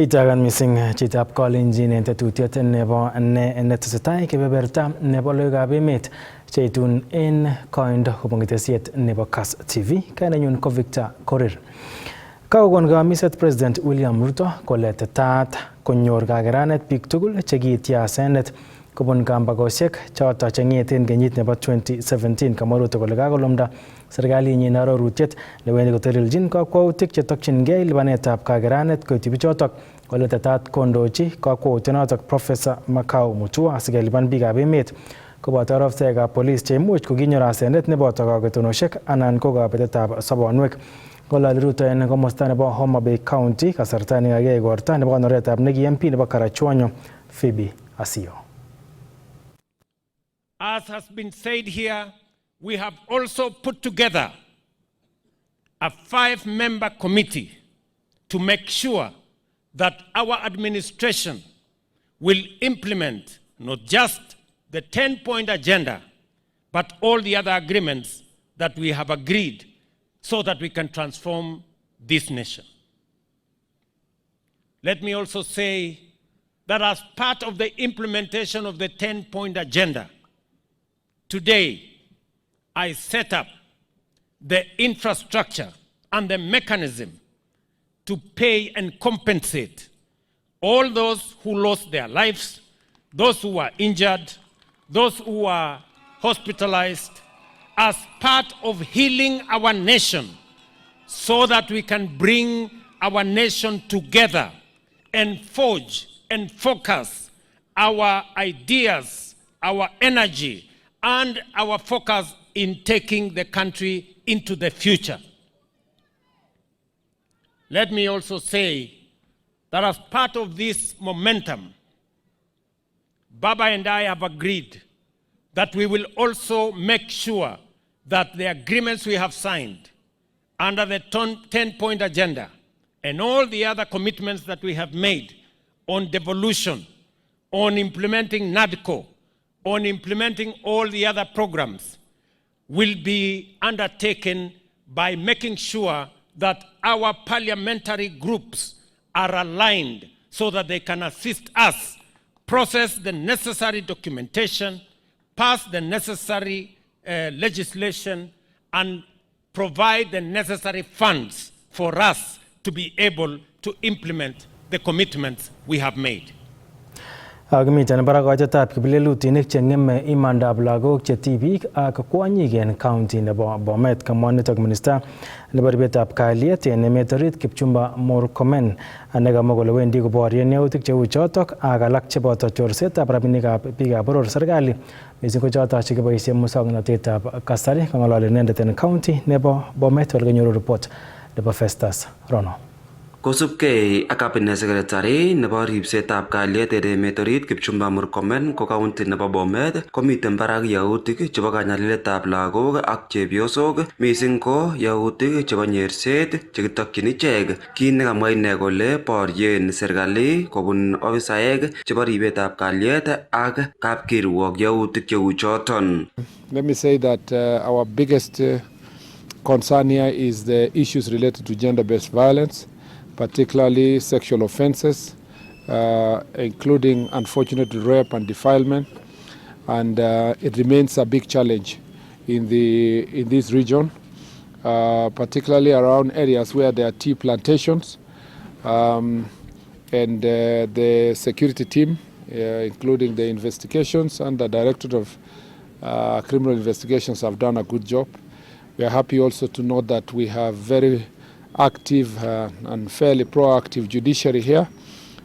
Itagan missing chitab Kalenjin en tetutiet nebo Nenetesetai kebeberta nebo logoiwekab emet cheitun en koindo kobun ketesiet nebo Kass TV. Kainenyu ko Victor Korir. Kakokon kamiset President William Ruto kole tetat konyor kakeranet biik tugul chekiitiasenet kobun kambakosiek choto cheng'eten kenyit nebo 2017. Kamwa Ruto kole kakolumda serikalinyin arorutiet newendi kotelelchin kakwautik chetokyingei lipanetab kakeranet koityi bichotok, kole tetat kondochi kakwautionotok Professor Makau Mutua asikelipan biikab emet koboto rofseekab polis cheimuch kokinyor asenet neboto kaketonosiek anan ko kabetetab sobonwek. Ng'ololi Ruto en komosta nebo Homa Bay County kasarta nekakiyai igorta nebo konoretab neki MP nebo Karachuonyo Phoebe Asio. As has been said here, we have also put together a 5-member committee to make sure that our administration will implement not just the 10-point agenda, but all the other agreements that we have agreed so that we can transform this nation. Let me also say that as part of the implementation of the 10-point agenda, today, I set up the infrastructure and the mechanism to pay and compensate all those who lost their lives, those who were injured, those who were hospitalized, as part of healing our nation so that we can bring our nation together and forge and focus our ideas, our energy, and our focus in taking the country into the future. Let me also say that as part of this momentum, Baba and I have agreed that we will also make sure that the agreements we have signed under the 10-point agenda and all the other commitments that we have made on devolution, on implementing NADCO, on implementing all the other programs will be undertaken by making sure that our parliamentary groups are aligned so that they can assist us process the necessary documentation, pass the necessary legislation, and provide the necessary funds for us to be able to implement the commitments we have made. Agimiten barakoitetab kiplelutinik cheng'eme imandab lagok che tibik ak kwonyik en county nebo Bomet, kamwa nitok minister nebo ribetab kalyet en emet orit Kipchumba Murkomen nekamwa kole wendi koborien yautik cheu chotok ak alak cheboto chorsetab rabinikab biikab boror serikali missing ko chotok chekiboisien musoknotetab kasari. Kang'ololi inendet en county nebo Bomet ole kanyoru report nebo Festus Rono. Kosubkei ak cabinet secretary nebo ribsetab kalyet en emet orit Kipchumba Murkomen ko county nebo Bomet komiten barak yautik chebo kanyaliletab lagok ak chepyosok, missing ko yautik chebo nyerset chekitokyin ichek. Kit nekamwa ine kole borien serikali kobun ofisaek chebo ribetab kalyet ak kapkirwok yautik cheu choton. Let me say that our biggest concern here is the issues related to gender-based violence, particularly sexual offenses, including unfortunate rape and defilement, and it remains a big challenge in this region, particularly around areas where there are tea plantations, and the security team, including the investigations and the Directorate of Criminal Investigations, have done a good job. We are happy also to note that we have very active and fairly proactive judiciary here,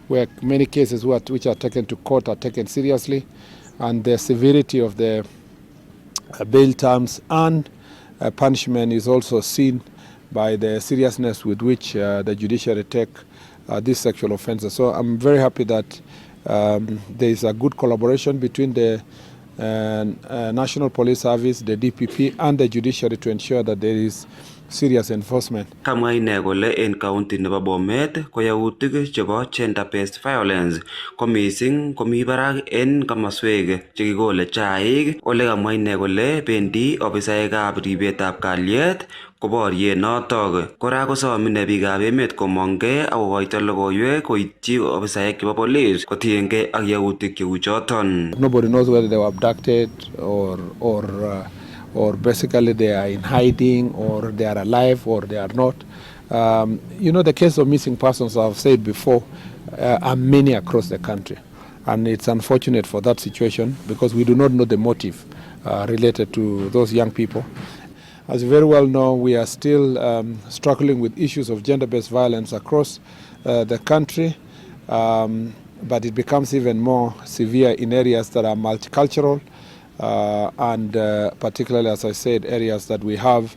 where many cases which are taken to court are taken seriously, and the severity of the bail terms and punishment is also seen by the seriousness with which the judiciary take these sexual offenses. So I'm very happy that there is a good collaboration between the National Police Service, the DPP, and the judiciary to ensure that there is serious enforcement. Kamwa ine kole en county nebo Bomet ko yautik chebo gender based violence ko mising komi barak en kamaswek chekikole chaik, ole kamwa ine kole bendi ofisaekab ribetab kalyet koborye notok. Kora kosom ine biikab emet komongkei akokoito logoiwek koityi ofisaek chebo police kotiengei ak yautik cheu choton. Nobody knows whether they were abducted or basically they are in hiding or they are alive or they are not. The case of missing persons, I've said before, are many across the country. And it's unfortunate for that situation because we do not know the motive related to those young people. As you very well know, we are still struggling with issues of gender-based violence across the country, but it becomes even more severe in areas that are multicultural, and particularly, as I said, areas that we have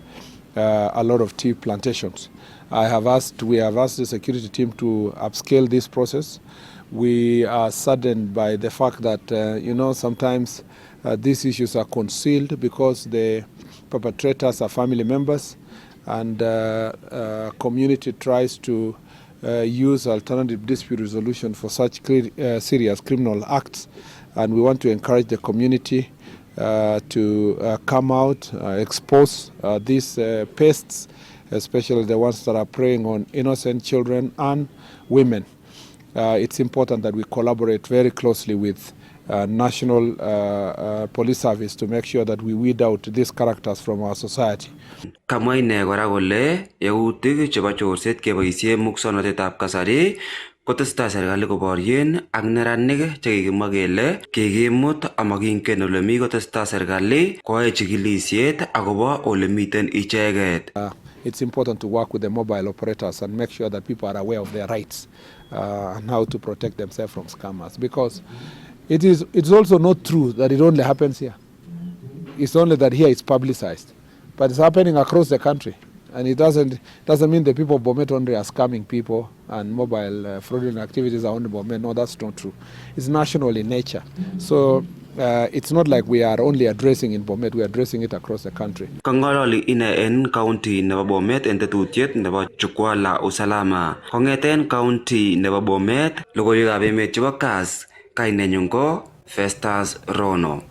a lot of tea plantations. We have asked the security team to upscale this process. We are saddened by the fact that, sometimes these issues are concealed because the perpetrators are family members, and community tries to use alternative dispute resolution for such serious criminal acts. And we want to encourage the community to come out, expose these pests, especially the ones that are preying on innocent children and women. It's important that we collaborate very closely with National Police Service to make sure that we weed out these characters from our society. Kamwa ine kora kole yautik chebo chorset keboisie muswoknotetab kasari kotestai serikali koborien ak neranik chekikimwa kele kikimut amakingen ole mi kotestai serikali koyoe chikilisiet akobo ole miten icheket. It's important to work with the mobile operators and make sure that people are aware of their rights and how to protect themselves from scammers, because it's also not true that it only happens here. It's only that here it's publicized, but it's happening across the country, and it doesn't mean the people of Bomet only are scamming people and mobile fraudulent activities are only Bomet. No, that's not true. It's national in nature. So it's not like we are only addressing in Bomet, we are addressing it across the country. Kangololi ine en county nebo Bomet en tetutiet nebo jukwaa la usalama. Kongeten county nebo Bomet, logoiwekab emet chebo Kass, kainenyun ko Festus Rono.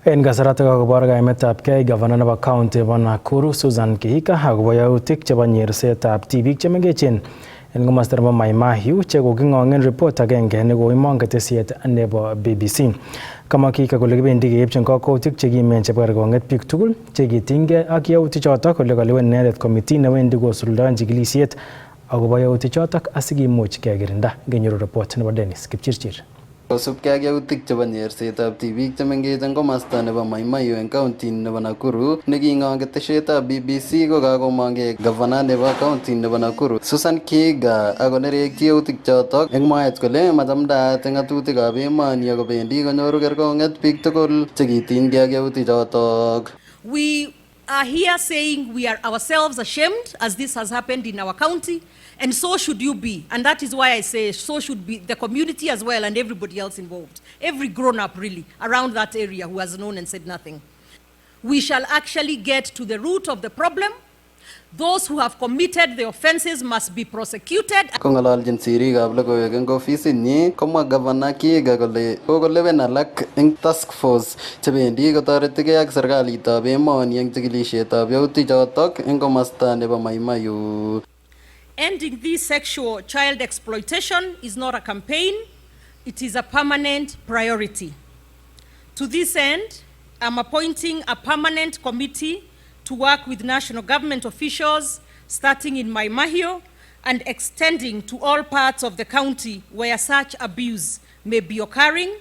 En kasaratak akobor kaimetabkei Governor nebo County nebo Nakuru Susan Kihika akobo yautik chebo nyersetab tibik chemengechen en komosta nebo Mai Mahiu chekoking'ong'en report agenge nekoimong ketesiet nebo BBC. Kamwa Kihika kole kibendi keipchin kakwautik chekimen chebo kerkong'et biik tugul chekitinygei ak yautichotok kole kalewen inendet committee newendi kosuldaen chikilisiet akobo yautichotok asikimuch kekirinda. Ngenyoru report nebo Dennis Kipchirchir. Kosubkei ak yautik chebo nyersetab tibik chemengech en komosta nebo Mai Mahiu en county nebo Nakuru neking'ong ketesietab BBC ko kakomongkei Governor nebo county nebo Nakuru Susan Kihika ako nerekyi yautik chotok eng mwaet kole machamdaat eng ng'atutikab emoni akobendi konyoru kerkong'et biik tugul chekitinygei ak yautik chotok. We are here saying we are ourselves ashamed as this has happened in our county. And so should you be. And that is why I say so should be the community as well and everybody else involved. Every grown-up really around that area who has known and said nothing. We shall actually get to the root of the problem. Those who have committed the offenses must be prosecuted. Kong'ololjin sirikab logoiwek eng ofisinyi komwa Governor Kihika kole kokolewen alak eng task force chebendi kotoretigei ak serikalitab emoni eng chikilisietab yautik chotok eng komosta nebo Mai Mahiu. Ending this sexual child exploitation is not a campaign, it is a permanent priority. To this end, I'm appointing a permanent committee to work with national government officials, starting in Mai Mahiu and extending to all parts of the county where such abuse may be occurring.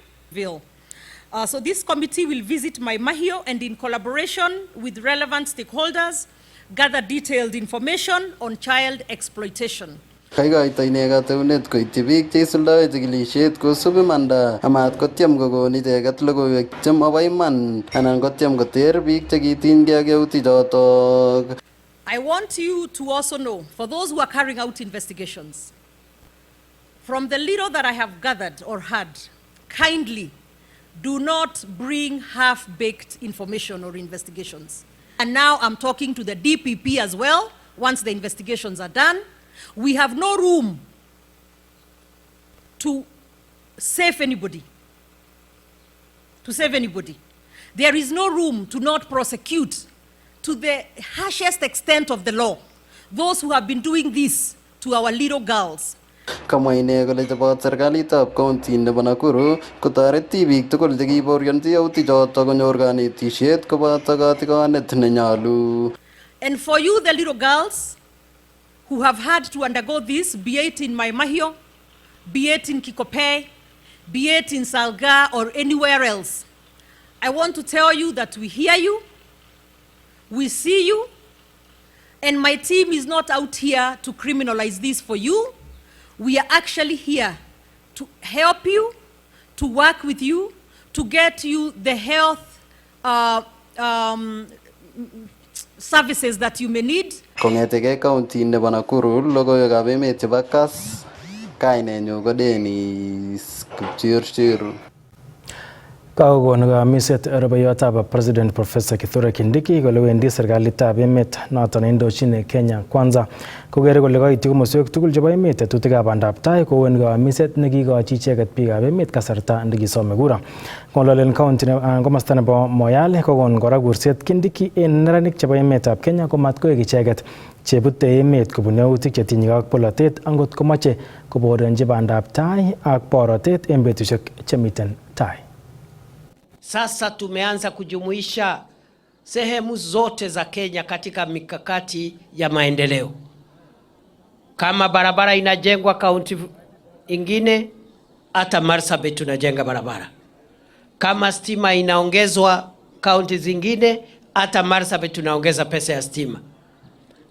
So this committee will visit Mai Mahiu and in collaboration with relevant stakeholders, gather detailed information on child exploitation. Kaikoito ine kateunet koityi biik cheisuldoe chikilisiet kosub imanda amat kotyem kokon icheket logoiwek chemobo iman anan kotyem koter biik chekitinygei ak yautik chotok. I want you to also know, for those who are carrying out investigations, from the little that I have gathered or heard, kindly do not bring half-baked information or investigations. and now I'm talking to the DPP as well, once the investigations are done. We have no room to save anybody. There is no room to not prosecute to the harshest extent of the law those who have been doing this to our little girls. Kamwa ine kole chobot serikalitab county nebo Nakuru kotoret tibik tugul chekiborionji yautik choto konyor kanetisiet koboto katikonet nenyolu. And for you, the little girls who have had to undergo this, be it in Maimahio, be it in Kikopey, be it in Salga or anywhere else, I want to tell you that we hear you, we see you, and my team is not out here to criminalize this for you. We are actually here to help you, to work with you, to get you the health services that you need. Kongetege county nebo Nakuru, logoiwekab emet chebo Kass, kainenyu ko Dennis Kipchirchir. Kakokon kamiset rubeiwotab President Professor Kithure Kindiki kole wendi serikalitab emet noton indochin Kenya Kwanza kokere kole koityi komoswek tugul chebo emet tetutikab bandab tai kowen kamiset nekikochi icheket biikab emet kasarta nekisome kura. Ng'ololen county komosta nebo Moyale kokon kora kurset Kindiki en neranik chebo emetab Kenya komatkoek icheket chebute emet kobun yautik chetinye ak polotet angot komoche koborenji bandab tai ak borotet en betusiek chemiten tai. Sasa tumeanza kujumuisha sehemu zote za Kenya katika mikakati ya maendeleo. Kama barabara inajengwa kaunti ingine, hata Marsabit tunajenga barabara. Kama stima inaongezwa kaunti zingine, hata Marsabit tunaongeza pesa ya stima.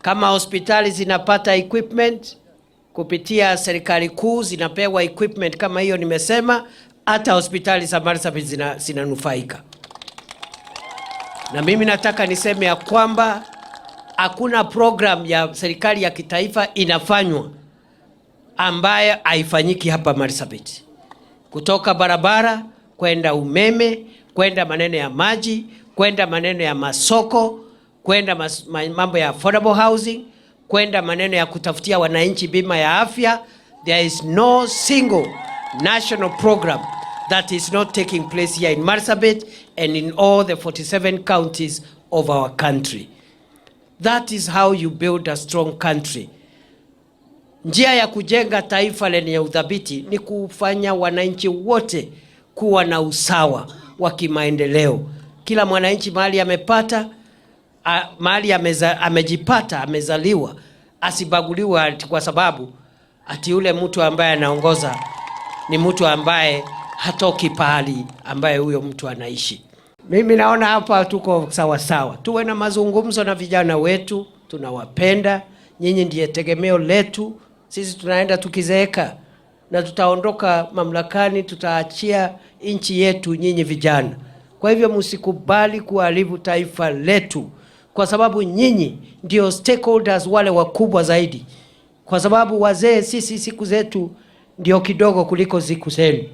Kama hospitali zinapata equipment kupitia serikali kuu, zinapewa equipment kama hiyo nimesema, hata hospitali za Marsabit zinanufaika. Na mimi nataka niseme ya kwamba hakuna program ya serikali ya kitaifa inafanywa ambaye haifanyiki hapa Marsabit. Kutoka barabara, kwenda umeme, kwenda maneno ya maji, kwenda maneno ya masoko, kwenda mambo ya affordable housing, kwenda maneno ya kutafutia wananchi bima ya afya. There is no single national program that is not taking place here in Marsabit and in all the 47 counties of our country. That is how you build a strong country. Njia ya kujenga taifa lenye udhabiti ni kufanya wananchi wote kuwa na usawa wa kimaendeleo. Kila mwananchi mahali amepata, mahali amejipata, amezaliwa, asibaguliwe kwa sababu ati yule mtu ambaye anaongoza ni mtu ambaye hatoki pahali ambaye huyo mtu anaishi. Mimi naona hapa tuko sawa sawa. Tuwe na mazungumzo na vijana wetu, tunawapenda, nyinyi ndiye tegemeo letu. Sisi tunaenda tukizeeka na tutaondoka mamlakani, tutaachia nchi yetu nyinyi vijana. Kwa hivyo msikubali kuharibu taifa letu, kwa sababu nyinyi ndio stakeholders wale wakubwa zaidi. Kwa sababu wazee sisi siku zetu ndio kidogo kuliko siku zenu.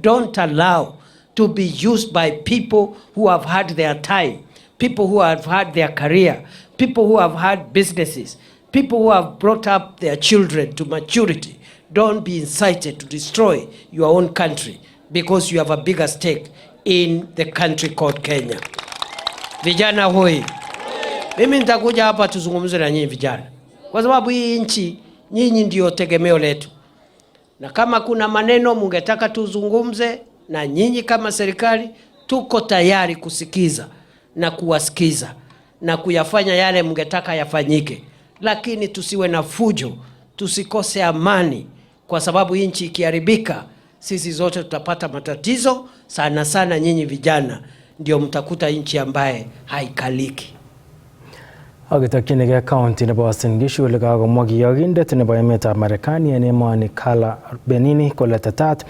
Don't allow to be used by people who have had their time, people who have had their career, people who have had businesses, people who have brought up their children to maturity. Don't be incited to destroy your own country because you have a bigger stake in the country called Kenya. Vijana hoi, mimi nitakuja hapa tuzungumze na nyinyi vijana, kwa sababu hii nchi nyinyi ndio tegemeo letu. Na kama kuna maneno mungetaka tuzungumze na nyinyi kama serikali, tuko tayari kusikiza na kuwasikiza na kuyafanya yale mungetaka yafanyike. Lakini tusiwe na fujo, tusikose amani, kwa sababu nchi ikiharibika sisi zote tutapata matatizo. Sana sana nyinyi vijana ndio mtakuta nchi ambaye haikaliki. Agitakinige county nebo Uasin Gishu ole kakomwa kiyokindet nebo emetab Marekani en emoni Carla Benini kole tetat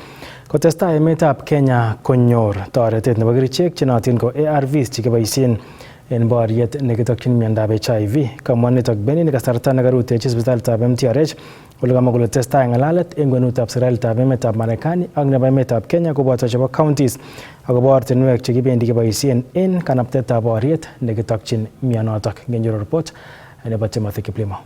kotestai emetab Kenya konyor toretet nebo kerichek chenotin ko ARVs chekiboisien en boriet nekitokyin miondab HIV. Kamwa nitok Benin kasarta nekarutechi sipitalitab MTRH ole kamwa kole tesetai ng'alalet en kwenutab serikalitab emetab Marekani ak nebo emetab Kenya koboto chebo counties akobo ortinwek chekibendi keboisien en kanaptetab boriet nekitokyin mionotok. Ngenyoru report nebo Timothy Kiplimo.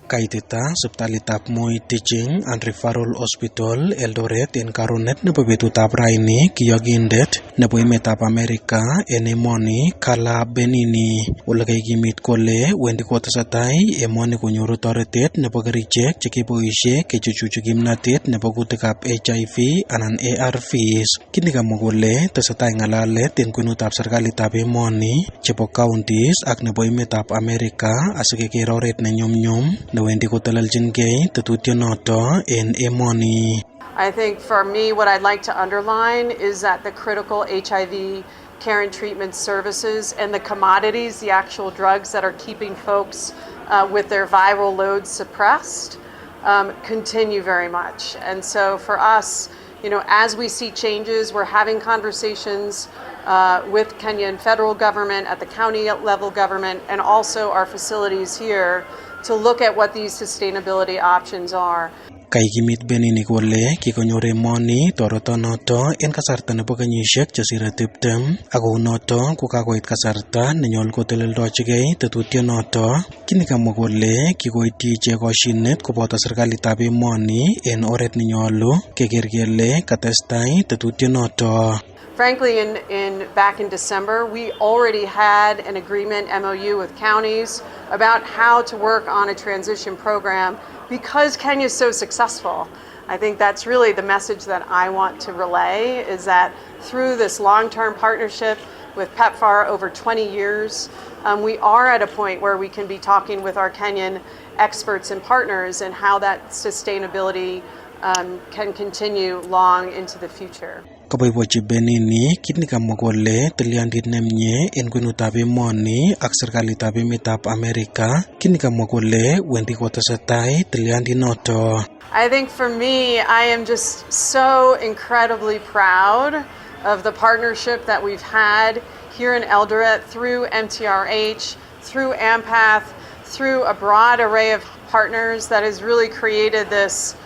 Kaitita sipitalitab Moi Teaching and Referral Hospital Eldoret en karonet nebo betutab raini kiyokindet nebo emetab Amerika en emoni Kala Benini ole kaikimit kole wendi kotesetai emoni konyoru toretet nebo kerichek chekiboisie kechuchuchi kimnatet nebo kutikab HIV anan ARVs. Kini kamwa kole tesetai ng'alalet en kwenutab serikalitab emoni chebo counties ak nebo emetab Amerika asikeker oret ne nyumnyum newendi koteleljingei tetutyonoto en emoni. I think for me what I'd like to underline is that the critical HIV care and treatment services and the commodities, the actual drugs that are keeping folks with their viral loads suppressed continue very much. And so for us, you know, as we see changes, we're having conversations with Kenyan federal government, at the county level government, and also our facilities here to look at what these sustainability options are. Kaikimit Benini kole kikonyor emoni toretonoto en kasarta nebo kenyisiek chesire 20 ako noto kokakoit kasarta nenyolu koteleldochigei tetutyonoto. Kini kamwa kole kikoityi ichek koshinet koboto serikalitab emoni en oret nenyolu keker kele katestai tetutyonoto. Frankly, back in December, we already had an agreement, MOU, with counties about how to work on a transition program because Kenya is so successful. I think that's really the message that I want to relay, is that through this long-term partnership with PEPFAR over 20 years, we are at a point where we can be talking with our Kenyan experts and partners and how that sustainability can continue long into the future. Kaboibochi Benini kit nekamwa kole tilyandit nemie en kwenutab emoni ak serikalitab emetab Amerika. Kit nekamwa kole wendi kotesetai tilyandinoto. I think for me, I am just so incredibly proud of the partnership that we've had here in Eldoret through MTRH, through AMPATH, through a broad array of partners that has really created this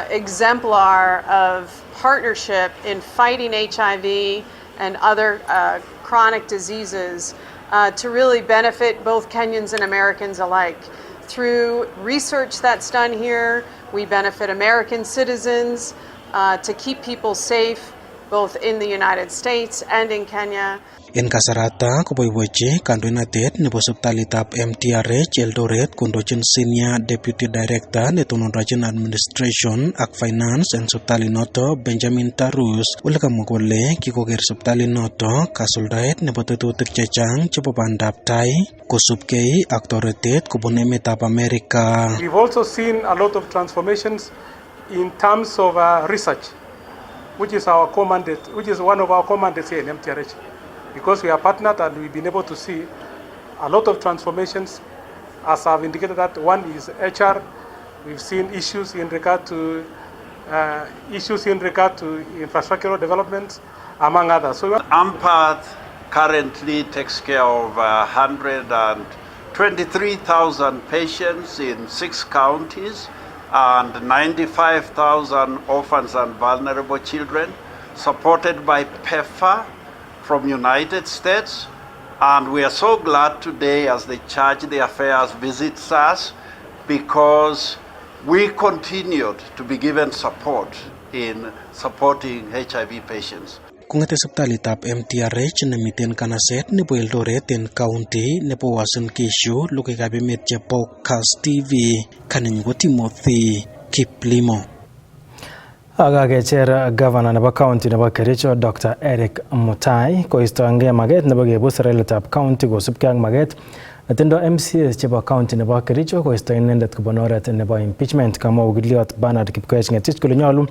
exemplar of partnership in fighting HIV and other chronic diseases to really benefit both Kenyans and Americans alike. Through research that's done here, we benefit American citizens to keep people safe both in the United States and in Kenya. En kasarata koboibochi kandoinatet nebo sipitalitab MTRH Eldoret kondochin Senior Deputy Director netonondochin Administration ak Finance en sipitalinoto Benjamin Tarus ole kamwa kole kikoker sipitalinoto kasuldaet nebo tetutik chechang chebo bandab tai kosubkei ak toretet kobun emetab Amerika. We've also seen a lot of transformations in terms of research, which is one of our core mandates here in MTRH. Because we are partnered and we've been able to see a lot of transformations, as I've indicated that one is HR. We've seen issues in regard to infrastructural development, among others. So AMPATH currently takes care of 123,000 patients in 6 counties and 95,000 orphans and vulnerable children, supported by PEPFAR from United States, and we are so glad today as the Charge the Affairs visits us because we continued to be given support in supporting HIV patients. Kongete sipitalitab MTRH nemiten kanaset nebo Eldoret en county nebo Uasin Gishu, logoiwekab emet chebo Kass TV, kanenyu ko Timothy Kiplimo. Akakecher Governor nebo county nebo Kericho Dr. Eric Mutai koistoengei maget nebo kebus serikalitab county kosubkei ak maget netindo MCAs chebo county nebo Kericho koisto inendet kobun oret nebo impeachment. Kamwa Ogiliot Bernard Kipkoech Ngetich kole nyolu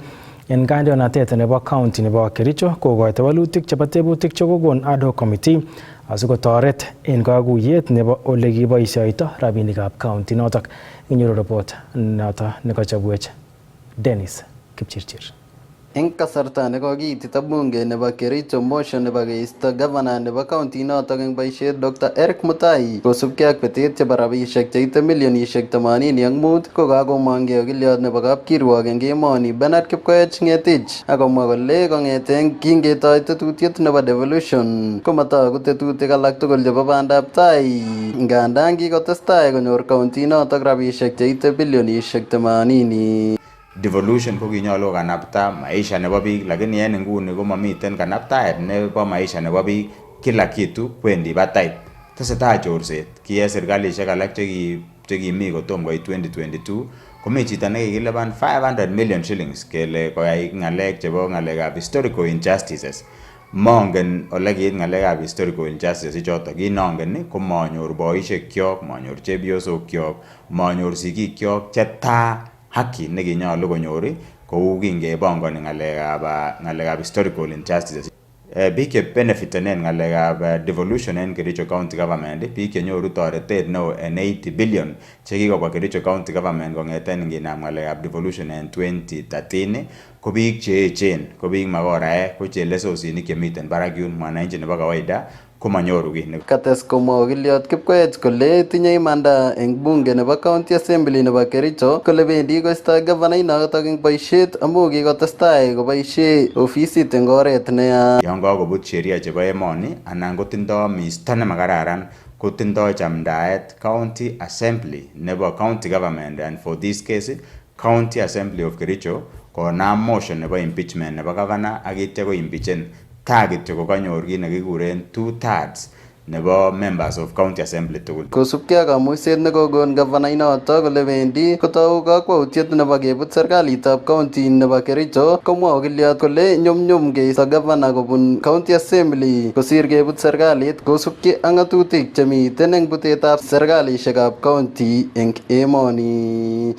en kandoinatet nebo county nebo Kericho kokoito walutik chebo tebutik chekokon ad hoc committee asikotoret en kakuyet nebo ole kiboisioito rabinikab county notok. Inyoru report noto nekachobwech Dennis Kipchirchir. Eng kasarta nekokiitita bunge nebo Kericho motion nebo keisto governor nebo county notok eng boisiet Dr. Eric Mutai kosubkei ak betet chebo rabisiek cheite milionisiek 85 kokakomongkei okiliot nebo kapkirwok eng emoni Bernard Kipkoech Ngetich akomwa kole kong'ete kingetoi tetutiet nebo devolution komatoku tetutik alak tugul chebo bandab tai nganda kikotestai konyor county notok rabisiek cheite bilionisiek 80. Devolution ko kinyolu kanapta maisha nebo biik, lakini en nguni ko mamiten kanaptaet nebo maisha nebo biik, kila kitu kwendi batai. Tesetai chorset, ki en serkalisiek alak chekimi kotom koit 2022 komi chito nekikilipan 500 million shillings kele koyai ng'alek chebo ng'alekab historical injustices. Mongen ole kiit ng'alekab historical injustices ichoto, kinongen ko manyor boisiekyok, manyor chepyosokyok, manyor sigikyok chetaa haki nekinyolu konyor kou kingebongoni ng'alekab historical injustices. Biik che benefitenen ng'alekab devolution en Kericho County Government, biik chenyoru toretet neo en 80 billion chekikobwa Kericho County Government kong'eten nginam ng'alekab devolution en 2013 ko biik che echen, ko biik makoraek, ko chelesosinik chemiten barak yun, mwananchi nebo kawaida komanyoru kiy. Kates komwa okiliot Kipkoech kole tinye imanda eng bunge nebo County Assembly nebo Kericho kole bendi koistoi gavana inotok eng boisiet amu kikotestai koboisie ofisit eng oret neya. Yon kakobut sheria chebo emoni anan kotindoi misto nemakararan, kotindoi chamdaet County Assembly nebo County Government, and for this case County Assembly of Kericho konam motion nebo impeachment nebo governor ak itya ko impeachen kityo kokanyor kit nekikuren 2/3 nebo members of county assembly tugul. Kosubkei ak kamuiset nekokon gavana inotok kole bendi kotou kakwautiet nebo kebut serikalitab county nebo Kericho, komwa okiliot kole nyumnyum keisto gavana kobun county assembly kosir kebut serikalit kosubkei ak ng'atutik chemiten eng butetab serikalisiekab county eng emoni.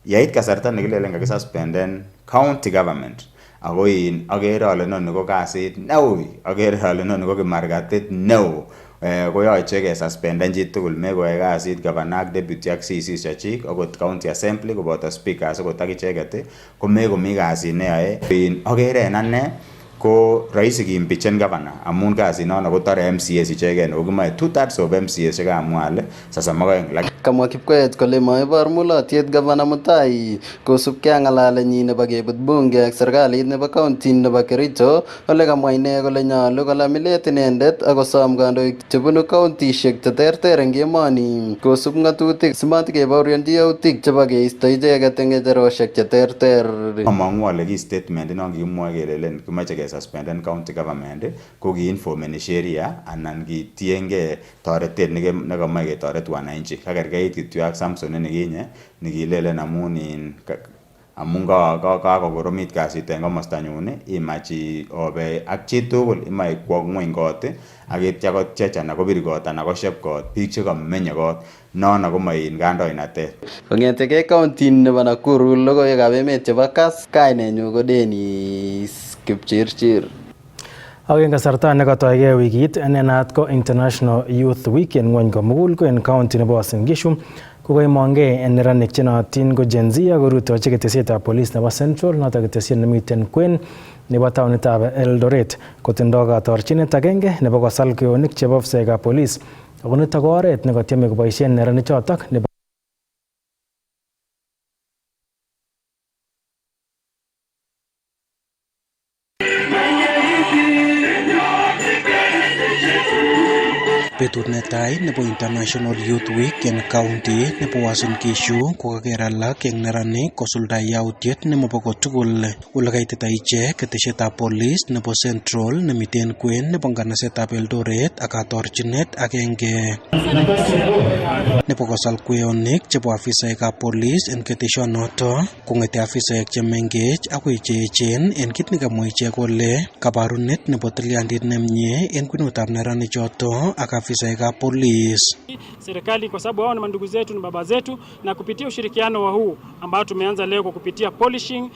Yait kasarta nekilelen kakisuspenden county government ako agere ale noni ko kasit neui, agere ale noni ko kimarkatit neo, koyoche kesuspenden chitugul, mekoyoe kasit gavana ak deputy ak CC chechik, akot county assembly koboto speakers akot ak icheket ko mekomi kasit neyoe. Agere en ane ko rahisi kiimpichen gavana amun kasit nono kotore MCAs ichegen, ako kimoe 2/3 of MCAs chekamwa ale 32. Kamwa Kipkoech kole maibor mulotiet gavana Mutai kosubkei ak ng'alalenyin nebo kebut bunge ak serikalit nebo county nebo Kericho, ole kamwa ine kole nyolu kolamilet inendet akosom kandoik chebunu countisiek cheterter eng emoni kosub ng'atutik simatkebaorionji yautik chebo keisto icheket eng ng'echerosiek cheterter. Amang'u ale ki statement non kikimwoe kelelen kimoche kesuspenden county government ko kiinformeni sheria anan kitiengei toretet nekomoe ketoret wananchi. Kakerkeit kityo ak Samson nekinye nikilelen amun kakokoromit kasit en komostanyun, imach obe ak chitugul, imoe kwo ng'weny kot ak itya kotyech anan kobir kot anan kosheb kot biik chekomenye kot, nono komoin kandoinatet. Kong'etegei county nebo Nakuru, logoiwekab emet chebo Kass, kainenyu ko Dennis Kipchirchir. Ak eng kasarta nekatoigei wikit nenaat ko International Youth Week en ng'wony komugul ko en county nebo Uasin Gishu kokoimongei neranik chenootin ko Gen Z ak korutochi ketesietab police nebo Central, notok ketesiet nemiten kwen nebo taonitab Eldoret, kotindoi katorchinet agenge nebo kosal kweyonik chebo ofisekab police, ako nitok ko oret nekotieme koboisien neranik chotok nebo Betut netai nebo International Youth Week en county nebo Uasin Gishu kokaker alak eng neranik kosuldae yautiet nemobo kotugul ole kaitita ichek ketesietab police nebo Central nemiten kwen nebo nganasetab Eldoret ak katorchinet agenge nebo kosal kweyonik chebo afisaekab police en ketesionoto kong'ete afisaek chemengech akoi cheechen en kit nekamwa ichek kole kabarunet nebo tilyandit nemie en kwenutab neranik choto ak afisaekab police. Serikali kwa sababu hao ni mandugu zetu, ni baba zetu, na kupitia ushirikiano wa huu ambao tumeanza leo kwa kupitia polishing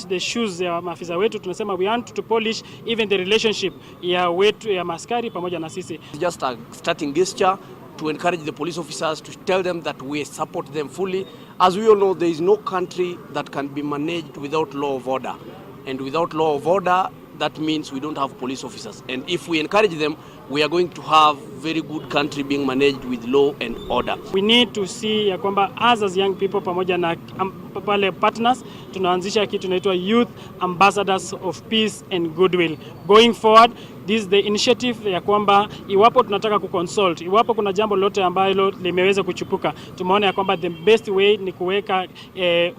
the shoes ya maafisa wetu, tunasema we want to polish even the relationship ya wetu ya maskari pamoja na sisi. Just a starting gesture to encourage the police officers, to tell them that we support them fully. As we all know, there is no country that can be managed without law of order. And without law of order, that means we don't have police officers. And if we encourage them, we are going to have very good country being managed with law and order. We need to see ya kwamba as young people pamoja na pale partners tunaanzisha kitu inaitwa Youth Ambassadors of Peace and Goodwill. Going forward, this is the initiative ya kwamba iwapo tunataka kuconsult, iwapo kuna jambo lote ambalo limeweza kuchupuka, tumeona ya kwamba the best way ni kuweka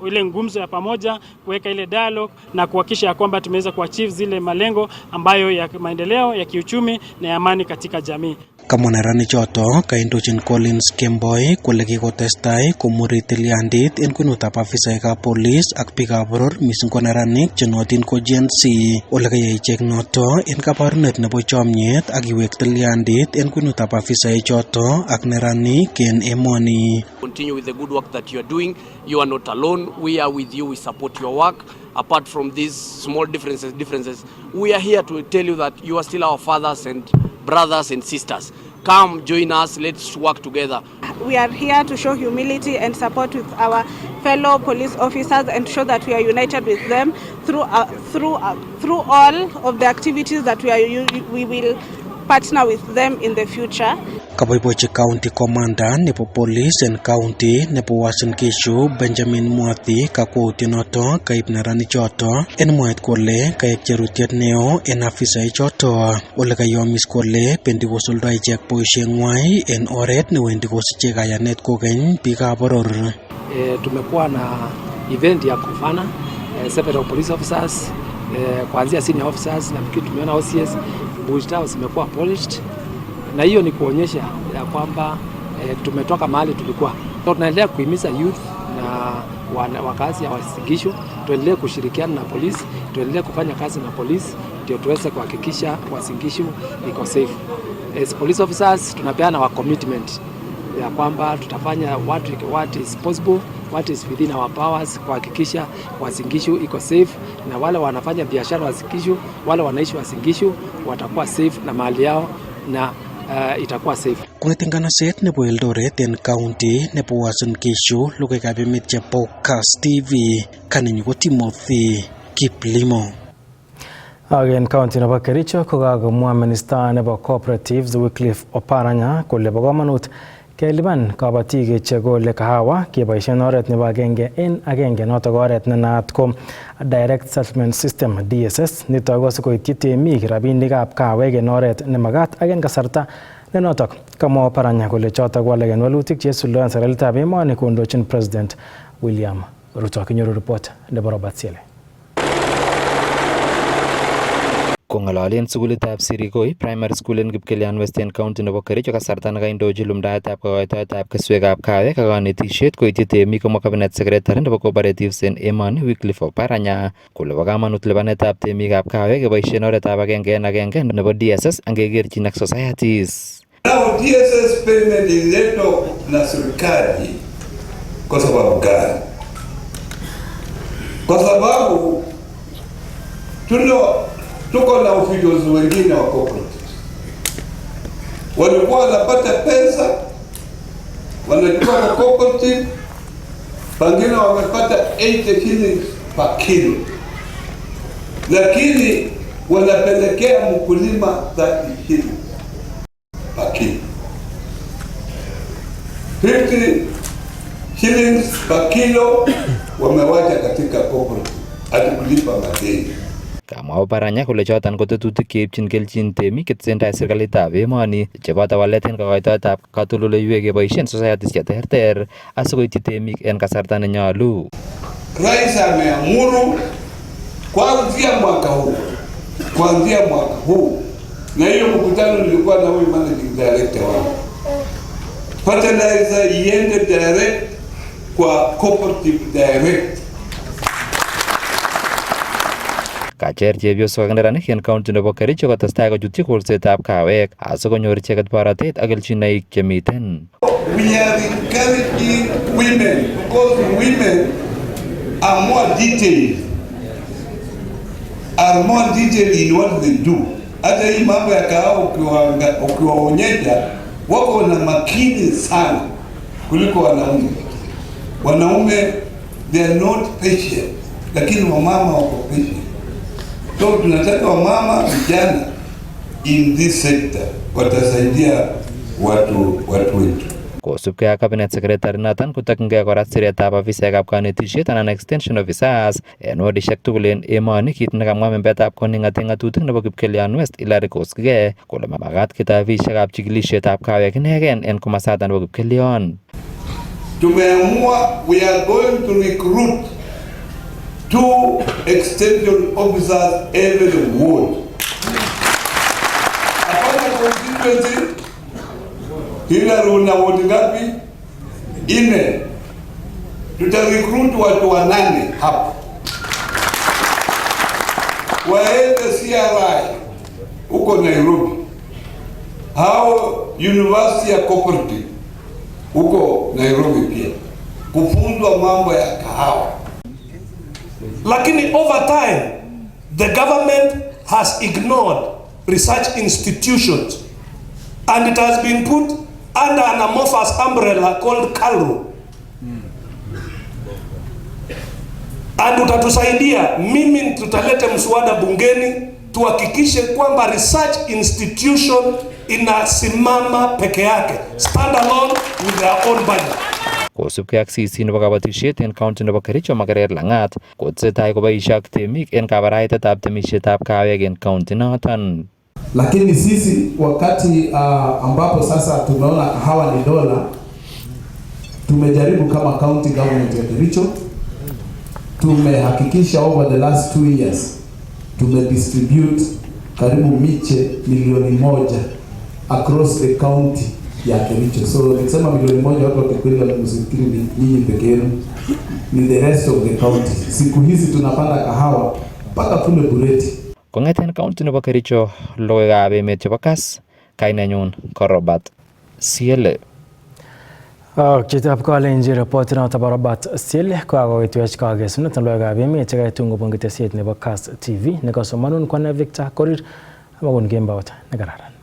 ile ngumzo ya pamoja, kuweka ile dialogue na kuhakikisha ya kwamba tumeweza kuachieve zile malengo ambayo ya maendeleo ya kiuchumi na ya amani katika jamii. Kamonerani choto kaindochin Collins Kemboi kole kikotestai komurit tilyandit en kwenutab afisaekab polis ak biikab boror mising ko neranik chenootin ko Gen Z ole kayai ichek noto en kabarunet nebo chomyet ak iwek tilyandit en kwenutab afisaechoto ak neranik en emoni. Continue with the good work that you are doing. You are not alone. We are with you. We support your work. Apart from these small differences, we are here to tell you that you are still our fathers and brothers and sisters. Come, join us, let's work together. We are here to show humility and support with our fellow police officers and show that we are united with them through all of the activities that we will partner with them in the future. Kaboibochi County Commander nebo Police and County nebo Uasin Gishu Benjamin Mwathi kakwautinoto kaib neranichoto en mwaet kole kaek cherutiet neo en afisaichoto ole kayomis kole bendi kosuldoi ichek boisieng'wai en oret newendi kosiche kayanet kokeny biikab boror. Tumekuwa na event ya kufana several police officers kuanzia senior officers na mkitu tumeona OCS boost house zimekuwa polished, na hiyo ni kuonyesha ya kwamba tumetoka mahali tulikuwa. Tunaendelea kuhimiza youth na wakazi ya Uasin Gishu tuendelee kushirikiana na polisi, tuendelee kufanya kazi na polisi ndio tuweze kuhakikisha Uasin Gishu iko safe. As police officers tunapeana wa commitment ya kwamba tutafanya what is possible, what is within our powers kuhakikisha Uasin Gishu iko safe, na wale wanafanya biashara Uasin Gishu, wale wanaishi Uasin Gishu watakuwa safe na mali yao na itakuwa safe. Kung'etingana set nebo Eldoret en county nebo Uasin Gishu logoiwekab emet chebo Kass TV kaninyu ko Timothy Kiplimo. En county nebo Kericho ko kakomwa minister nebo cooperatives Wycliffe Oparanya kole bo komonut kelipan kabatik chekole kahawa keboisien oret nebo agenge en agenge notok oret nenaat ko Direct Settlement System DSS nitok ko sikoityi temik rabinikab kahawek en oret nemagat ak en kasarta nenotok. Kamwa Oparanya kole chotok ko alak en walutik cheisuldoen serikalitab emoni kondochin President William Ruto. Kinyoru report nebo Robert Siele. Kong'ololen sukulitab Sirikoi Primary School en Kipkelian Western County nebo Kericho kasarta nekaindochi lumdaetab kokoitoetab keswekab kahawek ak kanetisiet koityi temik komwa Cabinet Secretary nebo Cooperatives en emoni Wycliffe Oparanya kole bo kamanut lipanetab temikab kahawek keboisien oretab agenge en agenge nebo DSS angekerchin ak societies. Now DSS payment ililetwa na serikali kwa sababu gani? Kwa sababu tuko na officials wengine wa cooperatives walikuwa wanapata pesa, wanachukua kwa cooperative, pengine wamepata 80 shillings per kilo, lakini wanapelekea mkulima 30 shillings per kilo. 50 shillings per kilo wamewacha katika cooperative hadi kulipa madeni. Kamwa Oparanya kole choton ko tetutik cheipchin kelchin temik chetesentai serikalitab emoni cheboto walet en kokoitoetab katoldoleiwek keboisien societies cheterter asikoityi temik en kasarta nenyolu. Rais ameamuru kuanzia mwaka huu, na hiyo mkutano nilikuwa na huyu managing director wangu, fertilizer iende direct kwa cooperative direct. Kacher chepyosok ak neranik en county nebo Kericho kotestai kochutyi kolsetab kahawek asikonyor icheket borotet ak kelchinoik chemiten. We are encouraging women because women are more detailed in what they do. Hata hii mambo ya kahawa ukiwaonyesha wako na makini sana kuliko wanaume. Wanaume they are not patient, lakini wamama wako patient. So tunataka wamama vijana in this sector watasaidia watu wetu. Kosubkei ak Cabinet Secretary Nathan kotokyingei kora siretab afisaekab kanetishet anan extension officers en wodishek tugul en emoni, kit nekamwa membetab koning'ate ng'atutik nebo Kipkelion West Hilary Koskigei kole mamakat ketoi ofisishekab chikilishetab kawek inegen en komasato nebo Kipkelion. Tumeamua we are going to recruit 2 extension officers every ward. Hapana constituency Hilary una ward ngapi? 4. Tuta-recruit watu 8 hapa. Waende CRI huko Nairobi. Hao University ya Cooperative huko Nairobi pia. Kufunzwa mambo ya kahawa. Lakini over time, the government has ignored research institutions and it has been put under an amorphous umbrella called KALRO. And utatusaidia, mimi tutalete mswada bungeni tuhakikishe kwamba research institution inasimama peke yake, stand alone with their own budget. Kosubkei ak CC nebo kabatishet en county nebo Kericho Makerere Lang'at kotesetai koboisie ak temik en kabaraitetab temisietab kawek en county noton. Lakini sisi wakati ambapo sasa tumeona kahawa ni dola, tumejaribu kama county government ya Kericho, tumehakikisha over the last 2 years tumedistribute karibu miche milioni 1 across the county ya Kericho. So nikisema milioni 1 watu wakikwenda msifikiri ni nyinyi peke yenu, ni the rest of the county. Siku hizi tunapanda kahawa mpaka kule Bureti. Kong'eten county nebo Kericho, logoiwekab emet chebo Kass, kainenyun ko Robert Siele. Chitab Kalenjin report noto bo Robert Siele kokakoitwech kakesunet logoiwekab emet chekaitun kobun ketesiet nebo Kass TV nekasomanun kwane Victor Korir amakon kembout nekararan.